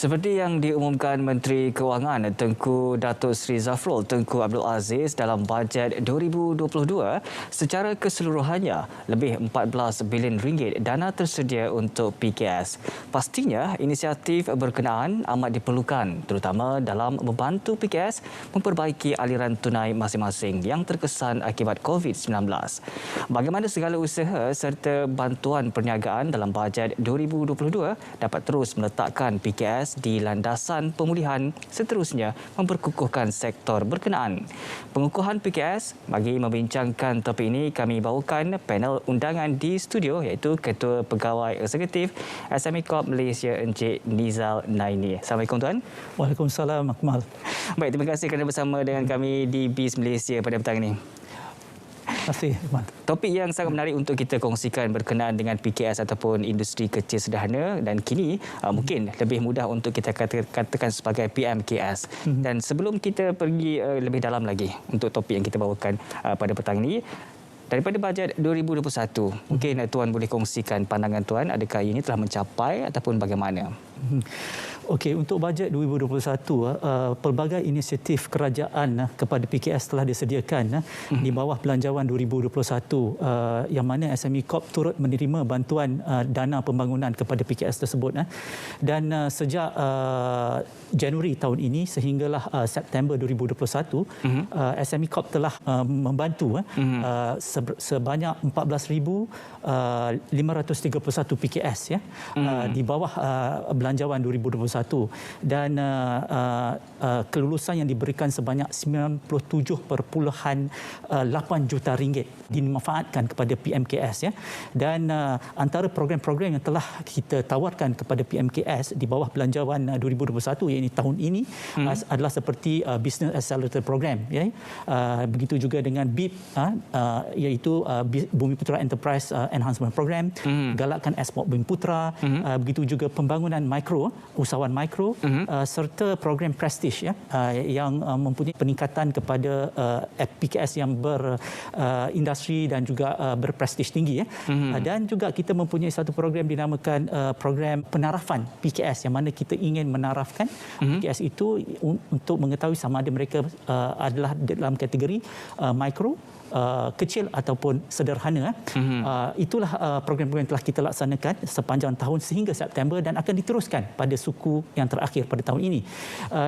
Seperti yang diumumkan Menteri Kewangan Tengku Datuk Seri Zafrul Tengku Abdul Aziz dalam bajet 2022, secara keseluruhannya lebih 14 bilion ringgit dana tersedia untuk PKS. Pastinya inisiatif berkenaan amat diperlukan, terutama dalam membantu PKS memperbaiki aliran tunai masing-masing yang terkesan akibat COVID-19. Bagaimana segala usaha serta bantuan perniagaan dalam bajet 2022 dapat terus meletakkan PKS di landasan pemulihan, seterusnya memperkukuhkan sektor berkenaan. Pengukuhan PKS, bagi membincangkan topik ini, kami bawakan panel undangan di studio iaitu Ketua Pegawai Eksekutif SME Corp Malaysia Encik Nizal Naini. Assalamualaikum tuan. Waalaikumsalam Akmal. Baik, terima kasih kerana bersama dengan kami di BIS Malaysia pada petang ini. Terima kasih, Akmal. Topik yang sangat menarik untuk kita kongsikan berkenaan dengan PKS ataupun industri kecil sederhana, dan kini mungkin lebih mudah untuk kita katakan sebagai PMKS. Dan sebelum kita pergi lebih dalam lagi untuk topik yang kita bawakan pada petang ini, daripada bajet 2021, mungkin tuan boleh kongsikan pandangan tuan, adakah ini telah mencapai ataupun bagaimana? Okey, untuk bajet 2021, pelbagai inisiatif kerajaan kepada PKS telah disediakan di bawah Belanjawan 2021, yang mana SME Corp turut menerima bantuan dana pembangunan kepada PKS tersebut. Dan sejak Januari tahun ini sehinggalah September 2021, SME Corp telah membantu sebanyak 14,531 PKS di bawah Belanjawan 2021, dan kelulusan yang diberikan sebanyak 97.8 juta ringgit dimanfaatkan kepada PMKS. Dan antara program-program yang telah kita tawarkan kepada PMKS di bawah Belanjawan 2021, iaitu tahun ini, adalah seperti Business Accelerator Program, begitu juga dengan BIP, iaitu Bumiputra Enterprise Enhancement Program, galakkan ekspor Bumiputra, begitu juga pembangunan mikro, usahawan mikro, serta program Prestige yang mempunyai peningkatan kepada PKS yang berindustri dan juga berprestige tinggi. Dan juga kita mempunyai satu program dinamakan program penarafan PKS, yang mana kita ingin menarafkan PKS itu untuk mengetahui sama ada mereka adalah dalam kategori mikro, kecil ataupun sederhana. Itulah program-program yang telah kita laksanakan sepanjang tahun sehingga September, dan akan diteruskan pada suku yang terakhir pada tahun ini.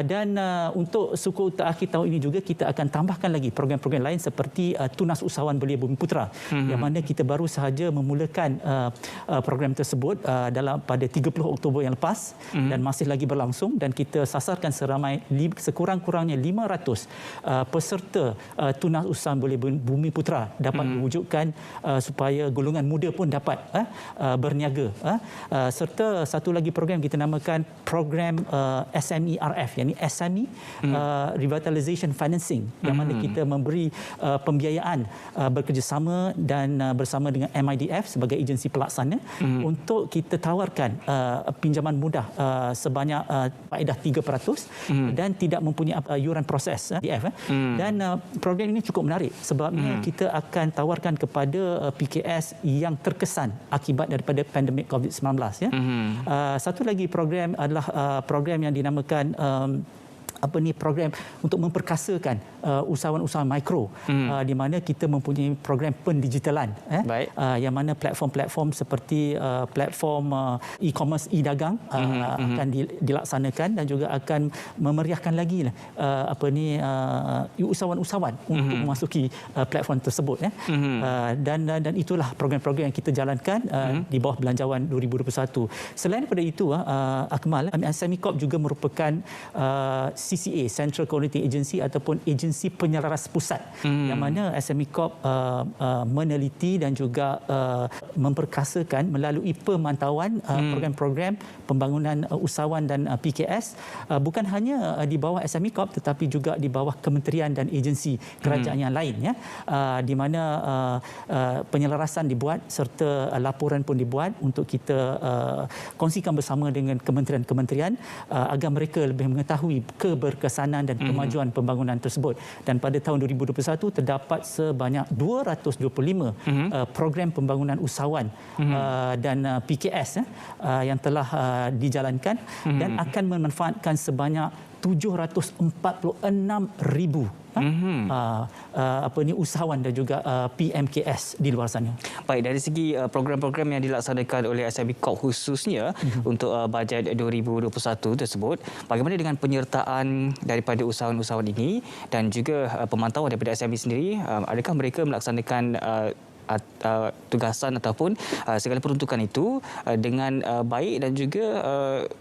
Dan untuk suku terakhir tahun ini juga kita akan tambahkan lagi program-program lain seperti Tunas Usahawan Belia Bumiputra, yang mana kita baru sahaja memulakan program tersebut pada 30 Oktober yang lepas, dan masih lagi berlangsung, dan kita sasarkan seramai sekurang-kurangnya 500 peserta Tunas Usahawan Belia Bumiputra dapat mewujudkan supaya golongan muda pun dapat berniaga. Serta satu lagi program kita namakan program SMERF, yakni SME Revitalization Financing, yang mana kita memberi pembiayaan bekerjasama dan bersama dengan MIDF sebagai agensi pelaksana untuk kita tawarkan pinjaman mudah sebanyak faedah 3% dan tidak mempunyai iuran proses DF. Dan program ini cukup menarik sebab kita akan tawarkan kepada PKS yang terkesan akibat daripada pandemik COVID-19. Satu lagi program adalah program yang dinamakan program untuk memperkasakan usahawan-usahawan mikro, di mana kita mempunyai program pendigitalan, yang mana platform-platform seperti platform e-commerce, e-dagang akan dilaksanakan, dan juga akan memeriahkan lagi usahawan-usahawan untuk memasuki platform tersebut. Dan itulah program-program yang kita jalankan di bawah Belanjawan 2021. Selain daripada itu, Akmal, SME Corp juga merupakan CCA, Central Coordinating Agency, ataupun agensi penyelaras pusat, yang mana SME Corp meneliti dan juga memperkasakan melalui pemantauan program-program pembangunan usahawan dan PKS, bukan hanya di bawah SME Corp tetapi juga di bawah kementerian dan agensi kerajaan yang lain, di mana penyelarasan dibuat serta laporan pun dibuat untuk kita kongsikan bersama dengan kementerian-kementerian agar mereka lebih mengetahui keberkesanan dan kemajuan pembangunan tersebut. Dan pada tahun 2021 terdapat sebanyak 225 program pembangunan usahawan dan PKS yang telah dijalankan dan akan memanfaatkan sebanyak 746,000 usahawan dan juga PMKS di luar sana. Baik, dari segi program-program yang dilaksanakan oleh SME Corp khususnya untuk bajet 2021 tersebut, bagaimana dengan penyertaan daripada usahawan-usahawan ini dan juga pemantauan daripada SME sendiri? Adakah mereka melaksanakan tugasan ataupun segala peruntukan itu dengan baik dan juga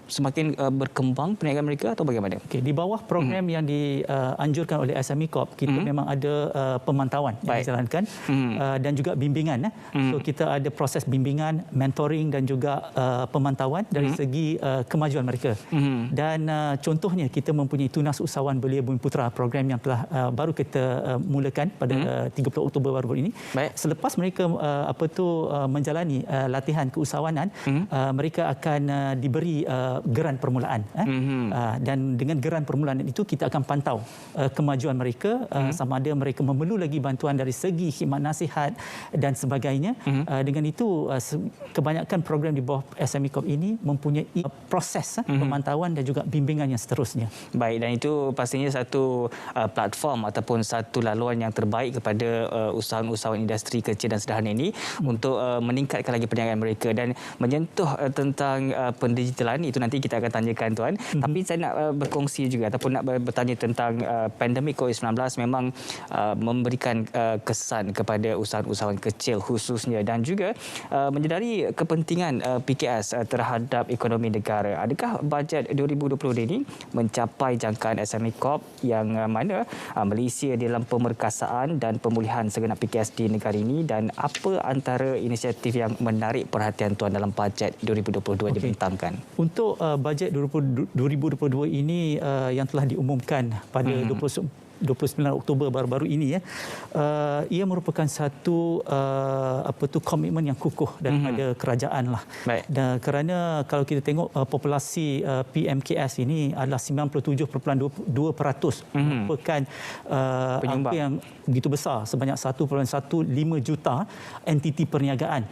semakin berkembang perniagaan mereka atau bagaimana? Okey, di bawah program yang dianjurkan oleh SME Corp, kita memang ada pemantauan yang dijalankan dan juga bimbingan. So kita ada proses bimbingan, mentoring dan juga pemantauan dari segi kemajuan mereka. Dan contohnya kita mempunyai Tunas Usahawan Belia Bumi Putra, program yang telah baru kita mulakan pada 30 Oktober baru ini. Baik. Selepas mereka menjalani latihan keusahawanan, mereka akan diberi geran permulaan. Dan dengan geran permulaan itu kita akan pantau kemajuan mereka, sama ada mereka memerlu lagi bantuan dari segi khidmat nasihat dan sebagainya. Dengan itu kebanyakan program di bawah SME Corp ini mempunyai proses pemantauan dan juga bimbingan yang seterusnya. Baik, dan itu pastinya satu platform ataupun satu laluan yang terbaik kepada usahawan-usahawan industri kecil dan sederhana ini untuk meningkatkan lagi perniagaan mereka dan menyentuh tentang pendigitalan itu nanti kita akan tanyakan Tuan. Tapi saya nak berkongsi juga ataupun nak bertanya tentang pandemik COVID-19 memang memberikan kesan kepada usahawan-usahawan kecil khususnya dan juga menyedari kepentingan PKS terhadap ekonomi negara. Adakah bajet 2020 ini mencapai jangkaan SME Corp yang mana Malaysia dalam pemerkasaan dan pemulihan segenap PKS di negara ini, dan apa antara inisiatif yang menarik perhatian Tuan dalam bajet 2022 dibentangkan? Untuk bajet 2022 ini yang telah diumumkan pada 29 Oktober baru-baru ini, ia merupakan satu komitmen yang kukuh daripada kerajaan lah. Dan kerana kalau kita tengok populasi PMKS ini adalah 97.2%, merupakan angka yang begitu besar, sebanyak 1.15 juta entiti perniagaan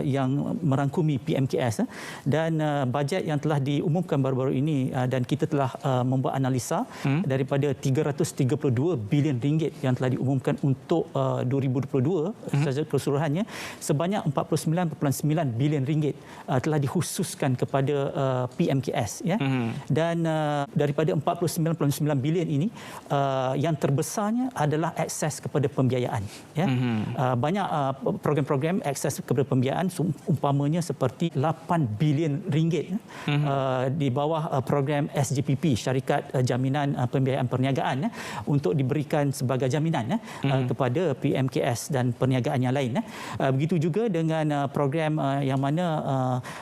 yang merangkumi PMKS. Dan bajet yang telah diumumkan baru-baru ini dan kita telah membuat analisa daripada 332 bilion ringgit yang telah diumumkan untuk 2022 secara keseluruhannya, sebanyak 49.9 bilion ringgit telah dikhususkan kepada PMKS, ya. Dan daripada 49.9 bilion ini yang terbesarnya adalah akses kepada pembiayaan, ya. Banyak program-program akses kepada pembiayaan, umpamanya seperti 8 bilion ringgit di bawah program SJPP, Syarikat Jaminan Pembiayaan Perniagaan, untuk diberikan sebagai jaminan kepada PMKS dan perniagaan yang lain. Begitu juga dengan program yang mana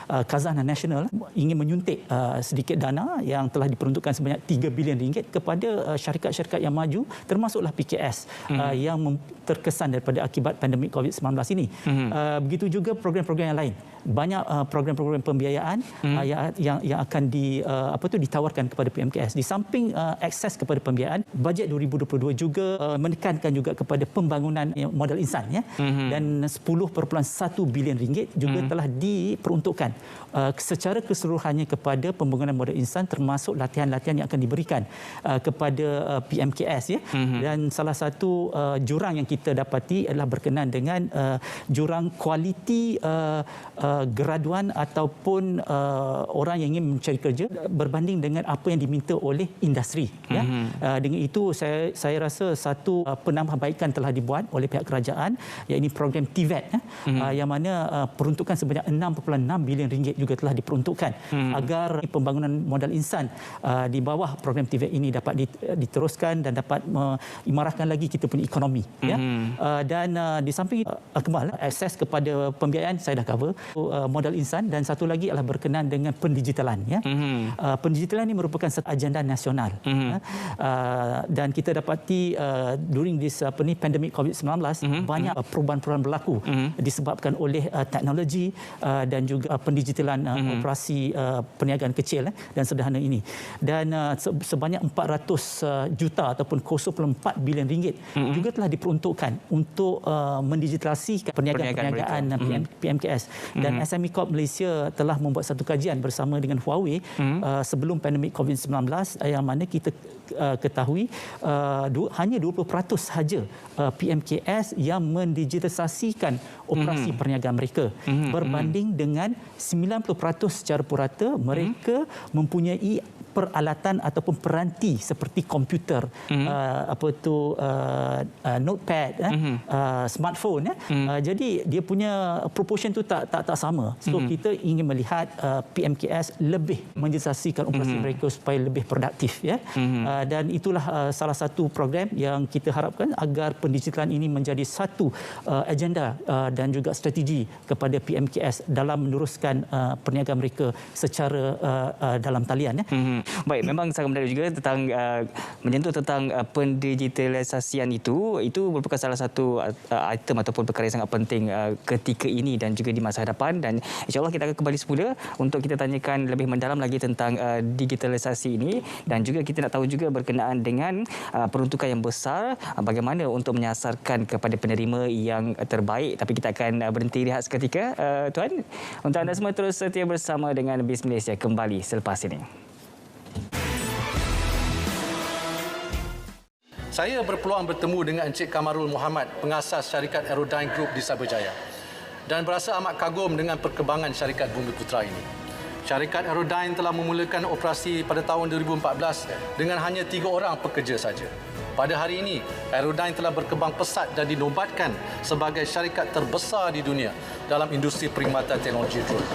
Khazanah Nasional ingin menyuntik sedikit dana yang telah diperuntukkan sebanyak 3 bilion ringgit kepada syarikat-syarikat yang maju, termasuklah PKS yang terkesan daripada akibat pandemik COVID-19 ini. Begitu juga program-program yang lain. Banyak program-program pembiayaan yang akan ditawarkan kepada PMKS. Di samping akses kepada pembiayaan, bajet 2022 juga menekankan juga kepada pembangunan modal insan, ya. Dan 10.1 bilion ringgit juga telah diperuntukkan secara keseluruhannya kepada pembangunan modal insan, termasuk latihan-latihan yang akan diberikan kepada PMKS, ya. Dan salah satu jurang yang kita dapati adalah berkenaan dengan jurang kualiti graduan ataupun orang yang ingin mencari kerja berbanding dengan apa yang diminta oleh industri, ya. Dengan itu saya rasa satu penambahbaikan telah dibuat oleh pihak kerajaan, iaitu program TVET, yang mana peruntukan sebanyak 6.6 bilion ringgit juga telah diperuntukkan agar pembangunan modal insan di bawah program TVET ini dapat diteruskan dan dapat mengimarahkan lagi kita punya ekonomi, ya. Dan di samping Akmal, akses kepada pembiayaan saya dah cover, modal insan, dan satu lagi adalah berkenaan dengan pendigitalan, ya. Pendigitalan ini merupakan satu agenda nasional, Dan kita dapati during this pandemic COVID-19 banyak perubahan-perubahan berlaku disebabkan oleh teknologi dan juga pendigitalan operasi perniagaan kecil dan sederhana ini. Dan sebanyak 400 juta ataupun 0.4 bilion ringgit juga telah diperuntukkan untuk mendigitalisasi perniagaan PMKS. Dan SME Corp Malaysia telah membuat satu kajian bersama dengan Huawei sebelum pandemik COVID-19 yang mana kita ketahui hanya 20% sahaja PMKS yang mendigitalisasikan operasi perniagaan mereka berbanding dengan 90% secara purata mereka mempunyai peralatan ataupun peranti seperti komputer, notepad, smartphone. Jadi dia punya proportion tu tak sama. So kita ingin melihat PMKS lebih mendigitalisasikan operasi mereka supaya lebih produktif, ya. Dan itulah salah satu program yang kita harapkan agar pendigitalan ini menjadi satu agenda dan juga strategi kepada PMKS dalam meneruskan perniagaan mereka secara dalam talian, ya. Baik, memang sangat menarik juga tentang menyentuh tentang pendigitalisasian itu merupakan salah satu item ataupun perkara yang sangat penting ketika ini dan juga di masa hadapan, dan insya-Allah kita akan kembali semula untuk kita tanyakan lebih mendalam lagi tentang digitalisasi ini, dan juga kita nak tahu juga berkenaan dengan peruntukan yang besar bagaimana untuk menyasarkan kepada penerima yang terbaik. Tapi kita akan berhenti rehat seketika, tuan. Untuk anda semua terus setia bersama dengan BIS Malaysia kembali selepas ini. Saya berpeluang bertemu dengan Encik Kamarul Muhammad, pengasas syarikat Aerodyne Group di Cyberjaya, dan berasa amat kagum dengan perkembangan syarikat Bumiputra ini. Syarikat Aerodyne telah memulakan operasi pada tahun 2014 dengan hanya 3 orang pekerja saja. Pada hari ini, Aerodyne telah berkembang pesat dan dinobatkan sebagai syarikat terbesar di dunia dalam industri perkhidmatan teknologi drone.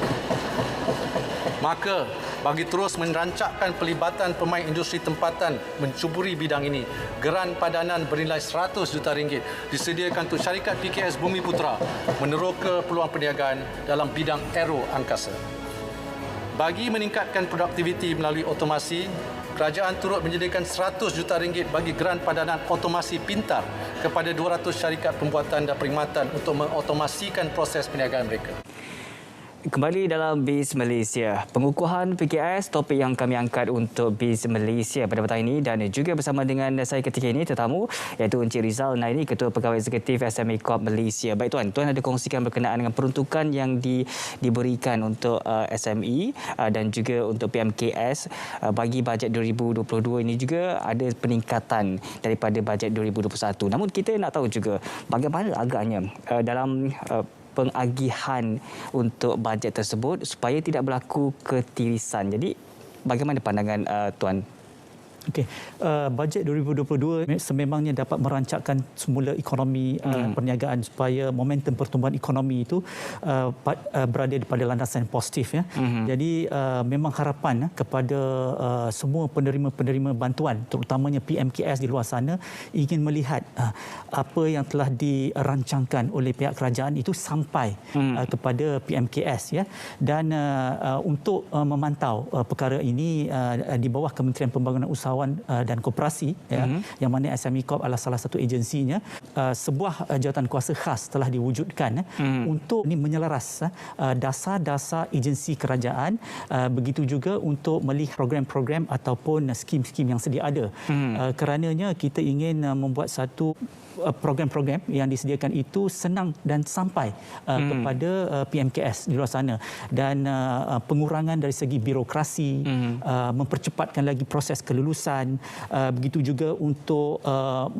Maka, bagi terus merancakkan pelibatan pemain industri tempatan mencuburi bidang ini, geran padanan bernilai 100 juta ringgit disediakan untuk syarikat PKS Bumiputra meneroka peluang perniagaan dalam bidang aero angkasa. Bagi meningkatkan produktiviti melalui otomasi, kerajaan turut menyediakan 100 juta ringgit bagi geran padanan otomasi pintar kepada 200 syarikat pembuatan dan perkhidmatan untuk mengotomasikan proses perniagaan mereka. Kembali dalam BIS Malaysia. Pengukuhan PKS, topik yang kami angkat untuk BIS Malaysia pada petang ini, dan juga bersama dengan saya ketika ini tetamu iaitu Encik Rizal Naini, Ketua Pegawai Eksekutif SME Corp Malaysia. Baik tuan ada kongsikan berkenaan dengan peruntukan yang diberikan untuk SME dan juga untuk PMKS bagi bajet 2022 ini juga ada peningkatan daripada bajet 2021. Namun kita nak tahu juga bagaimana agaknya dalam pengagihan untuk bajet tersebut supaya tidak berlaku ketirisan. Jadi bagaimana pandangan tuan? Okey, bajet 2022 sememangnya dapat merancakkan semula ekonomi perniagaan supaya momentum pertumbuhan ekonomi itu berada pada landasan yang positif, ya. Jadi memang harapan kepada semua penerima-penerima bantuan terutamanya PMKS di luar sana ingin melihat apa yang telah dirancangkan oleh pihak kerajaan itu sampai kepada PMKS, ya. Dan untuk memantau perkara ini di bawah Kementerian Pembangunan Usahawan dan Koperasi, ya, yang mana SME Corp adalah salah satu agensinya, sebuah jawatan kuasa khas telah diwujudkan untuk ini menyelaras dasar-dasar agensi kerajaan, begitu juga untuk melihat program-program ataupun skim-skim yang sedia ada. Kerananya kita ingin membuat satu program-program yang disediakan itu senang dan sampai kepada PMKS di luar sana, dan pengurangan dari segi birokrasi, mempercepatkan lagi proses kelulusan, begitu juga untuk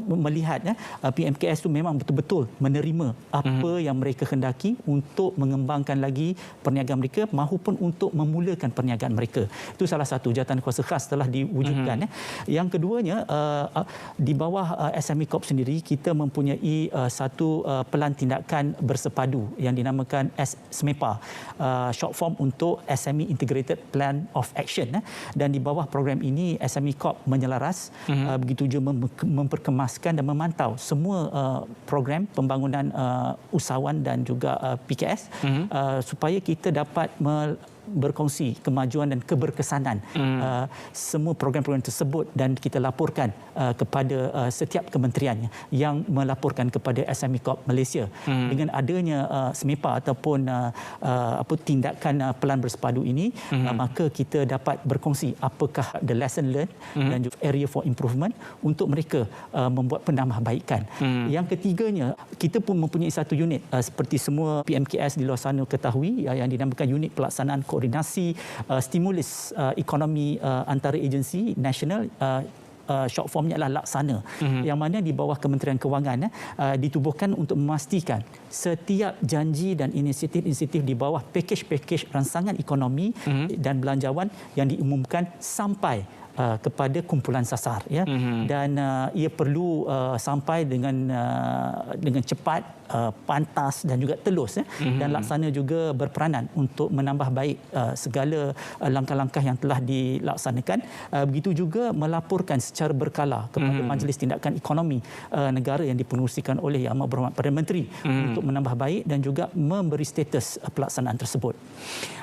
melihat PMKS itu memang betul-betul menerima apa yang mereka hendaki untuk mengembangkan lagi perniagaan mereka maupun untuk memulakan perniagaan mereka. Itu salah satu jawatan kuasa khas telah diwujudkan. Yang keduanya, di bawah SME Corp sendiri kita mempunyai satu pelan tindakan bersepadu yang dinamakan SMEPA, short form untuk SME Integrated Plan of Action, dan di bawah program ini SME Corp menyelaras, begitu juga memperkemaskan dan memantau semua program pembangunan usahawan dan juga PKS supaya kita dapat berkongsi kemajuan dan keberkesanan semua program-program tersebut dan kita laporkan kepada setiap kementerian yang melaporkan kepada SME Corp Malaysia. Dengan adanya SMEPA ataupun tindakan pelan bersepadu ini, maka kita dapat berkongsi apakah the lesson learned dan juga area for improvement untuk mereka membuat penambahbaikan. Yang ketiganya, kita pun mempunyai satu unit seperti semua PMKS di luar sana ketahui yang dinamakan unit pelaksanaan koordinasi stimulus ekonomi antara agensi nasional, short formnya adalah Laksana, yang mana di bawah Kementerian Kewangan ditubuhkan untuk memastikan setiap janji dan inisiatif-inisiatif di bawah pakej-pakej rancangan ekonomi dan belanjawan yang diumumkan sampai kepada kumpulan sasar, ya. Dan ia perlu sampai dengan cepat, pantas dan juga telus, ya. Dan Laksana juga berperanan untuk menambah baik segala langkah-langkah yang telah dilaksanakan. Begitu juga melaporkan secara berkala kepada Majlis Tindakan Ekonomi Negara yang dipengerusikan oleh Yang Amat Berhormat Perdana Menteri untuk menambah baik dan juga memberi status pelaksanaan tersebut.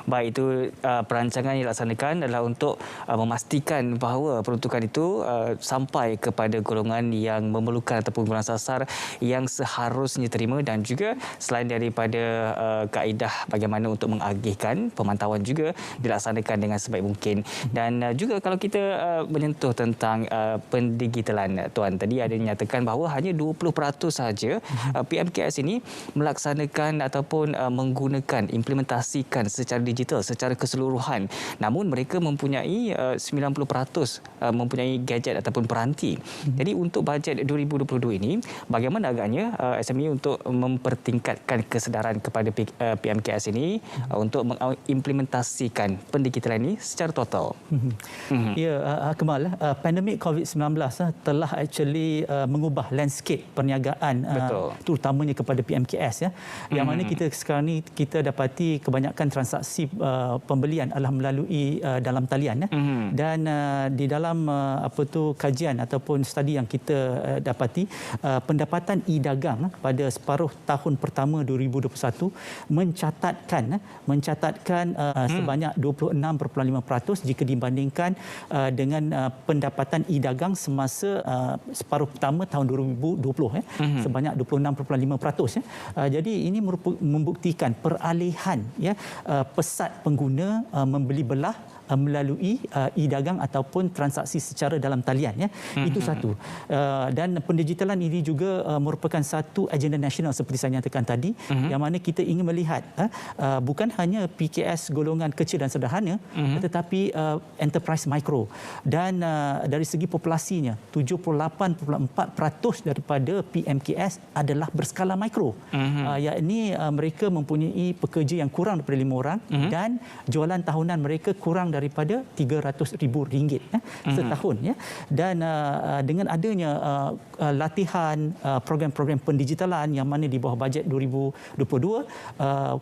Baik, itu perancangan yang dilaksanakan adalah untuk memastikan bahawa peruntukan itu sampai kepada golongan yang memerlukan ataupun golongan sasar yang seharusnya terima, dan juga selain daripada kaedah bagaimana untuk mengagihkan, pemantauan juga dilaksanakan dengan sebaik mungkin. Dan juga kalau kita menyentuh tentang pendigitalan, Tuan, tadi ada dinyatakan bahawa hanya 20% sahaja PMKS ini melaksanakan ataupun menggunakan, implementasikan secara digital secara keseluruhan. Namun mereka mempunyai 90% mempunyai gadget ataupun peranti. Jadi untuk bajet 2022 ini, bagaimana agaknya SME untuk mempertingkatkan kesedaran kepada PMKS ini untuk mengimplementasikan pendigitalan ini secara total? Ya, Kamal, pandemik COVID-19 telah actually mengubah landscape perniagaan, terutamanya kepada PMKS, ya. Yang mana kita sekarang ni kita dapati kebanyakan transaksi pembelian adalah melalui dalam talian, ya. Dan di dalam kajian ataupun studi yang kita dapati, pendapatan e-dagang pada separuh tahun pertama 2021 mencatatkan sebanyak 26.5% jika dibandingkan dengan pendapatan e-dagang semasa separuh pertama tahun 2020, sebanyak 26.5%, ya. Jadi ini membuktikan peralihan, ya, pesat pengguna membeli belah melalui e-dagang ataupun transaksi secara dalam talian, ya. Itu satu. Dan pendigitalan ini juga merupakan satu agenda nasional seperti saya nyatakan tadi, yang mana kita ingin melihat bukan hanya PKS golongan kecil dan sederhana, tetapi enterprise mikro. Dan dari segi populasinya, 78.4% daripada PMKS adalah berskala mikro, yakni mereka mempunyai pekerja yang kurang daripada 5 orang dan jualan tahunan mereka kurang daripada RM300,000 setahun, ya. Dan dengan adanya latihan program-program pendigitalan yang mana di bawah bajet 2022,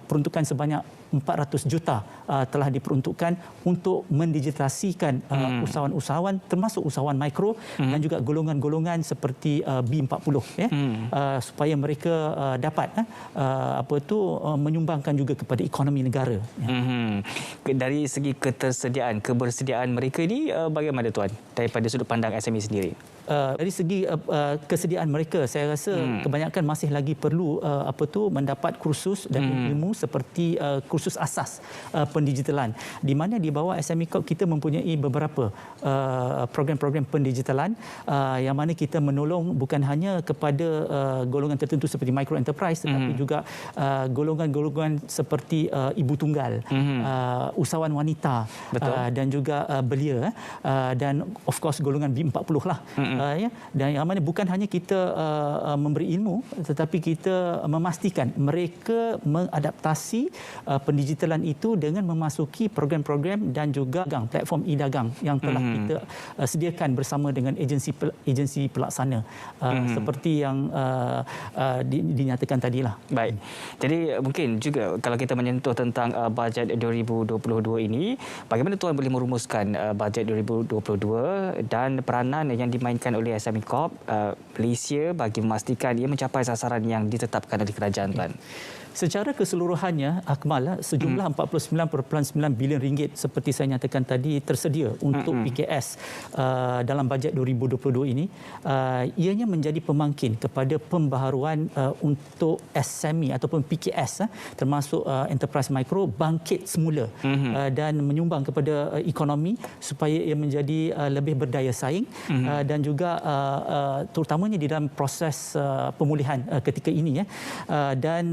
peruntukan sebanyak 400 juta telah diperuntukkan untuk mendigitasikan usahawan-usahawan termasuk usahawan mikro dan juga golongan-golongan seperti B40, ya, supaya mereka dapat menyumbangkan juga kepada ekonomi negara, ya. Dari segi kebersediaan mereka ini bagaimana, Tuan, daripada sudut pandang SME sendiri? Dari segi kesediaan mereka, saya rasa kebanyakan masih lagi perlu mendapat kursus dan ilmu seperti kursus asas pendigitalan, di mana di bawah SME Corp kita mempunyai beberapa program-program pendigitalan yang mana kita menolong bukan hanya kepada golongan tertentu seperti micro enterprise, tetapi juga golongan-golongan seperti ibu tunggal, usahawan wanita, dan juga belia, dan of course golongan B40 lah. Ya, dan yang mana bukan hanya kita memberi ilmu, tetapi kita memastikan mereka mengadaptasi pendigitalan itu dengan memasuki program-program dan juga platform e-dagang yang telah kita sediakan bersama dengan agensi pelaksana, seperti yang dinyatakan tadilah. Baik. Jadi mungkin juga kalau kita menyentuh tentang bajet 2022 ini, bagaimana Tuan boleh merumuskan bajet 2022 dan peranan yang dimainkan diberikan oleh SME Corp Malaysia bagi memastikan ia mencapai sasaran yang ditetapkan oleh kerajaan Tuan? Secara keseluruhannya, Akmal, sejumlah 49.9 bilion ringgit seperti saya nyatakan tadi tersedia untuk PKS dalam bajet 2022 ini. Ianya menjadi pemangkin kepada pembaharuan untuk SME ataupun PKS termasuk enterprise mikro bangkit semula dan menyumbang kepada ekonomi supaya ia menjadi lebih berdaya saing dan juga terutamanya di dalam proses pemulihan ketika ini dan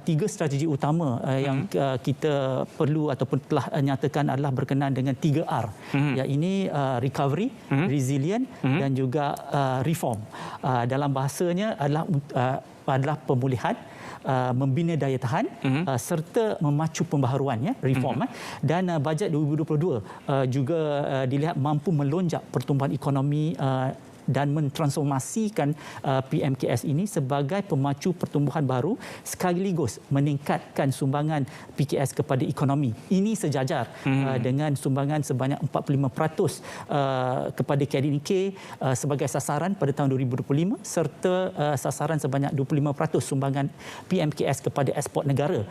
3 strategi utama yang kita perlu ataupun telah nyatakan adalah berkenaan dengan 3R. Iaitu recovery, resilient dan juga reform. Dalam bahasanya adalah pemulihan, membina daya tahan serta memacu pembaharuan reform dan bajet 2022 juga dilihat mampu melonjak pertumbuhan ekonomi dan mentransformasikan PMKS ini sebagai pemacu pertumbuhan baru sekaligus meningkatkan sumbangan PKS kepada ekonomi. Ini sejajar dengan sumbangan sebanyak 45% kepada KDNK sebagai sasaran pada tahun 2025 serta sasaran sebanyak 25% sumbangan PMKS kepada ekspor negara.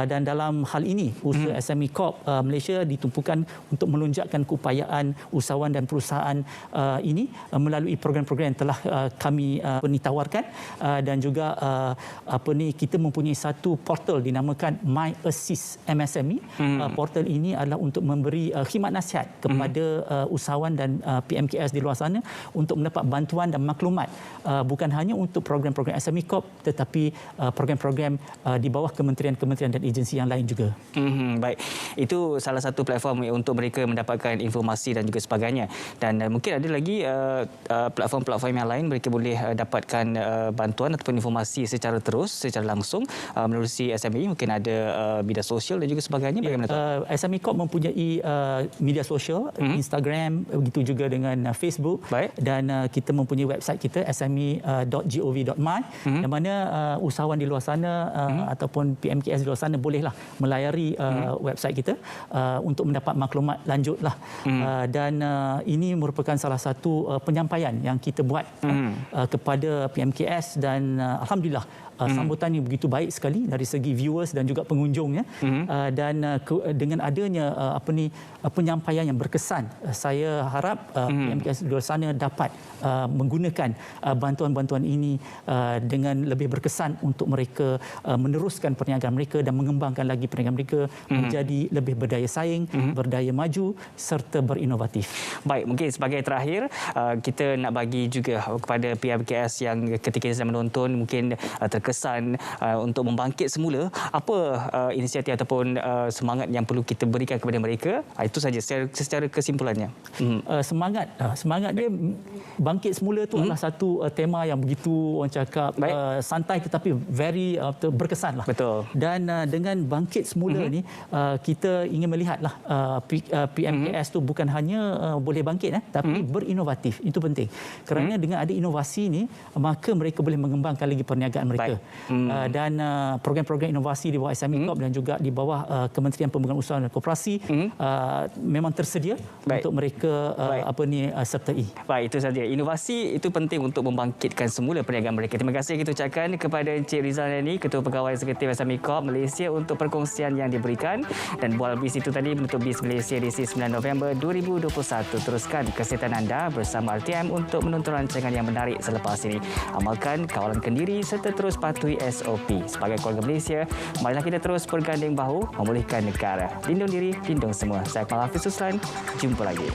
Dan dalam hal ini usaha SME Corp Malaysia ditumpukan untuk melonjakkan keupayaan usahawan dan perusahaan ini melalui program-program yang telah kami tawarkan dan juga kita mempunyai satu portal dinamakan My Assist MSME. Portal ini adalah untuk memberi khidmat nasihat kepada usahawan dan PMKS di luar sana untuk mendapat bantuan dan maklumat bukan hanya untuk program-program SME Corp tetapi program-program di bawah kementerian-kementerian dan agensi yang lain juga. Baik, itu salah satu platform untuk mereka mendapatkan informasi dan juga sebagainya. Dan mungkin ada lagi platform-platform yang lain mereka boleh dapatkan bantuan ataupun informasi secara langsung menerusi SME. Mungkin ada media sosial dan juga sebagainya. Bagaimana SME Corp mempunyai media sosial, Instagram, begitu juga dengan Facebook. Baik. Dan kita mempunyai website kita sme.gov.my di mana usahawan di luar sana ataupun PMKS di luar sana bolehlah melayari website kita untuk mendapat maklumat lanjutlah. Dan ini merupakan salah satu penyampaian yang kita buat kepada PMKS dan alhamdulillah sambutannya begitu baik sekali dari segi viewers dan juga pengunjungnya. Dan dengan adanya penyampaian yang berkesan, saya harap PMKS di luar sana dapat menggunakan bantuan-bantuan ini dengan lebih berkesan untuk mereka meneruskan perniagaan mereka dan mengembangkan lagi perniagaan mereka menjadi lebih berdaya saing, berdaya maju serta berinovatif. Baik, mungkin sebagai terakhir kita nak bagi juga kepada PMKS yang ketika sedang menonton mungkin terkesan untuk membangkit semula, apa inisiatif ataupun semangat yang perlu kita berikan kepada mereka? Itu saja secara kesimpulannya. Semangat dia bangkit semula itu adalah satu tema yang begitu orang cakap santai tetapi very berkesan lah. Betul. Dan dengan bangkit semula ni kita ingin melihatlah PMKS tu bukan hanya boleh bangkit tapi berinovatif. Itu penting. Kerana dengan ada inovasi ni maka mereka boleh mengembangkan lagi perniagaan mereka. Dan program-program inovasi di bawah SME Corp dan juga di bawah Kementerian Pembangunan Usaha dan Koperasi memang tersedia untuk mereka sertai. Baik, itu saja. Inovasi itu penting untuk membangkitkan semula perniagaan mereka. Terima kasih kita ucapkan kepada Encik Rizal Nani, Ketua Pegawai Eksekutif SME Corp Malaysia untuk perkongsian yang diberikan. Dan Bual Bis itu tadi menutup Bis Malaysia edisi 9 November 2021. Teruskan kesihatan anda bersama RTM untuk menonton rancangan yang menarik selepas ini. Amalkan kawalan kendiri serta terus patuhi SOP. Sebagai keluarga Malaysia, marilah kita terus berganding bahu memulihkan negara. Lindung diri, lindung semua. Saya Akmal Hafiz Suslan. Jumpa lagi.